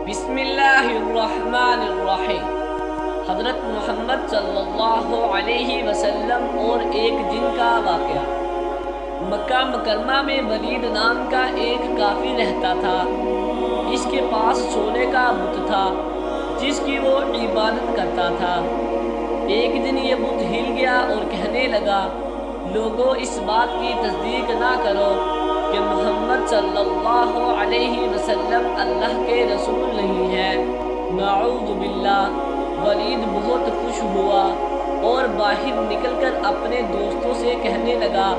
بسم اللہ الرحمن الرحیم۔ حضرت محمد صلی اللہ علیہ وسلم اور ایک جن کا واقعہ۔ مکہ مکرمہ میں ولید نام کا ایک کافر رہتا تھا۔ اس کے پاس سونے کا بت تھا جس کی وہ عبادت کرتا تھا۔ ایک دن یہ بت ہل گیا اور کہنے لگا، لوگوں اس بات کی تصدیق نہ کرو کہ محمد صلی اللہ علیہ وسلم اللہ کے رسول نہیں ہے۔ نعوذ باللہ۔ ولید بہت خوش ہوا اور باہر نکل کر اپنے دوستوں سے کہنے لگا،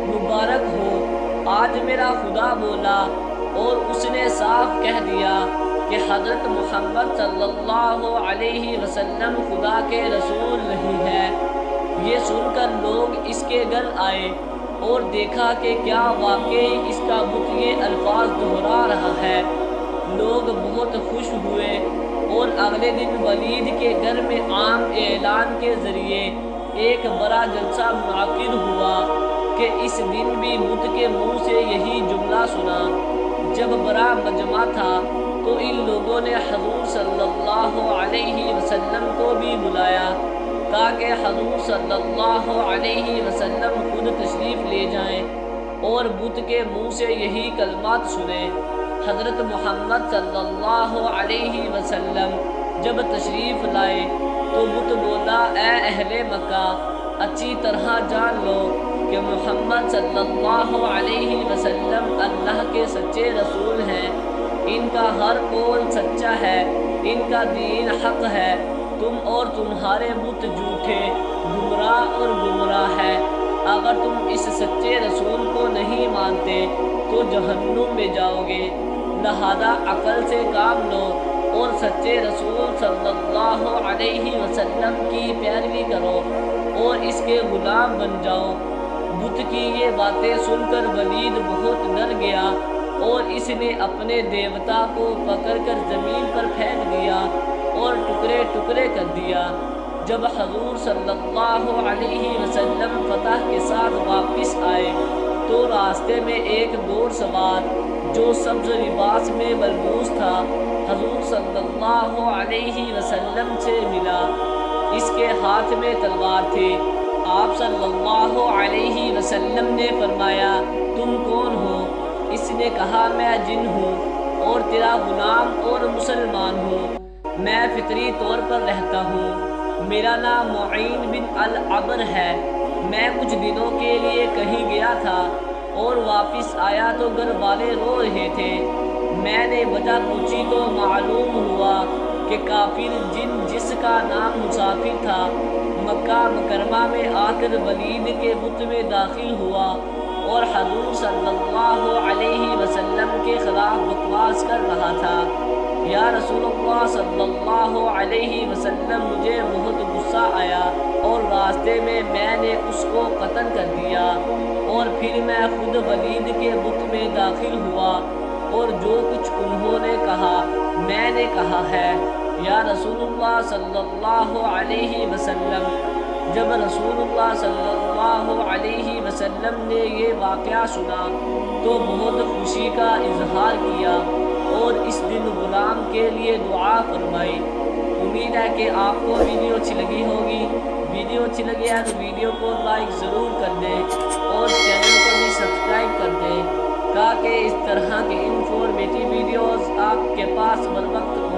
مبارک ہو، آج میرا خدا بولا اور اس نے صاف کہہ دیا کہ حضرت محمد صلی اللہ علیہ وسلم خدا کے رسول نہیں ہے۔ یہ سن کر لوگ اس کے گھر آئے اور دیکھا کہ کیا واقعی اس کا بت یہ الفاظ دہرا رہا ہے۔ لوگ بہت خوش ہوئے اور اگلے دن ولید کے گھر میں عام اعلان کے ذریعے ایک بڑا جلسہ منعقد ہوا کہ اس دن بھی بت کے منہ سے یہی جملہ سنا۔ جب بڑا مجمع تھا تو ان لوگوں نے حضور صلی اللہ علیہ وسلم کو بھی بلایا تاکہ حضور صلی اللہ علیہ وسلم خود تشریف لے جائیں اور بت کے منہ سے یہی کلمات سنیں۔ حضرت محمد صلی اللہ علیہ وسلم جب تشریف لائے تو بت بولا، اے اہل مکہ، اچھی طرح جان لو کہ محمد صلی اللہ علیہ وسلم اللہ کے سچے رسول ہیں۔ ان کا ہر قول سچا ہے، ان کا دین حق ہے، تم اور تمہارے بت جھوٹے، گمراہ اور گمراہ ہے۔ اگر تم اس سچے رسول کو نہیں مانتے تو جہنم میں جاؤ گے، لہذا عقل سے کام لو اور سچے رسول صلی اللہ علیہ وسلم کی پیروی کرو اور اس کے غلام بن جاؤ۔ بت کی یہ باتیں سن کر ولید بہت ڈر گیا اور اس نے اپنے دیوتا کو پکڑ کر زمین پر پھینک دیا اور ٹکڑے ٹکڑے کر دیا۔ جب حضور صلی اللہ علیہ وسلم فتح کے ساتھ واپس آئے تو راستے میں ایک گھوڑ سوار جو سبز لباس میں ملبوس تھا حضور صلی اللہ علیہ وسلم سے ملا۔ اس کے ہاتھ میں تلوار تھی۔ آپ صلی اللہ علیہ وسلم نے فرمایا، تم کون ہو؟ اس نے کہا، میں جن ہوں اور تیرا غلام اور مسلمان ہوں۔ میں فطری طور پر رہتا ہوں۔ میرا نام معین بن العبر ہے۔ میں کچھ دنوں کے لیے کہیں گیا تھا اور واپس آیا تو گھر والے رو رہے تھے۔ میں نے وجہ پوچھی تو معلوم ہوا کہ کافر جن جس کا نام مسافر تھا مکہ مکرمہ میں آ کر ولید کے بت میں داخل ہوا اور حضور صلی اللہ علیہ وسلم کے خلاف بکواس کر رہا تھا۔ یا رسول اللہ صلی اللہ علیہ وسلم، مجھے بہت غصہ آیا اور راستے میں نے اس کو قتل کر دیا اور پھر میں خود ولید کے بت میں داخل ہوا اور جو کچھ انہوں نے کہا میں نے کہا ہے۔ یا رسول اللہ صلی اللہ علیہ وسلم۔ جب رسول اللہ صلی اللہ علیہ وسلم نے یہ واقعہ سنا تو بہت خوشی کا اظہار کیا اور اس دن غلام کے لیے دعا فرمائی۔ امید ہے کہ آپ کو ویڈیو اچھی لگی ہوگی۔ ویڈیو اچھی لگی ہے تو ویڈیو کو لائک ضرور کر دیں اور چینل کو بھی سبسکرائب کر دیں تاکہ اس طرح کے انفارمیٹیو ویڈیوز آپ کے پاس بر وقت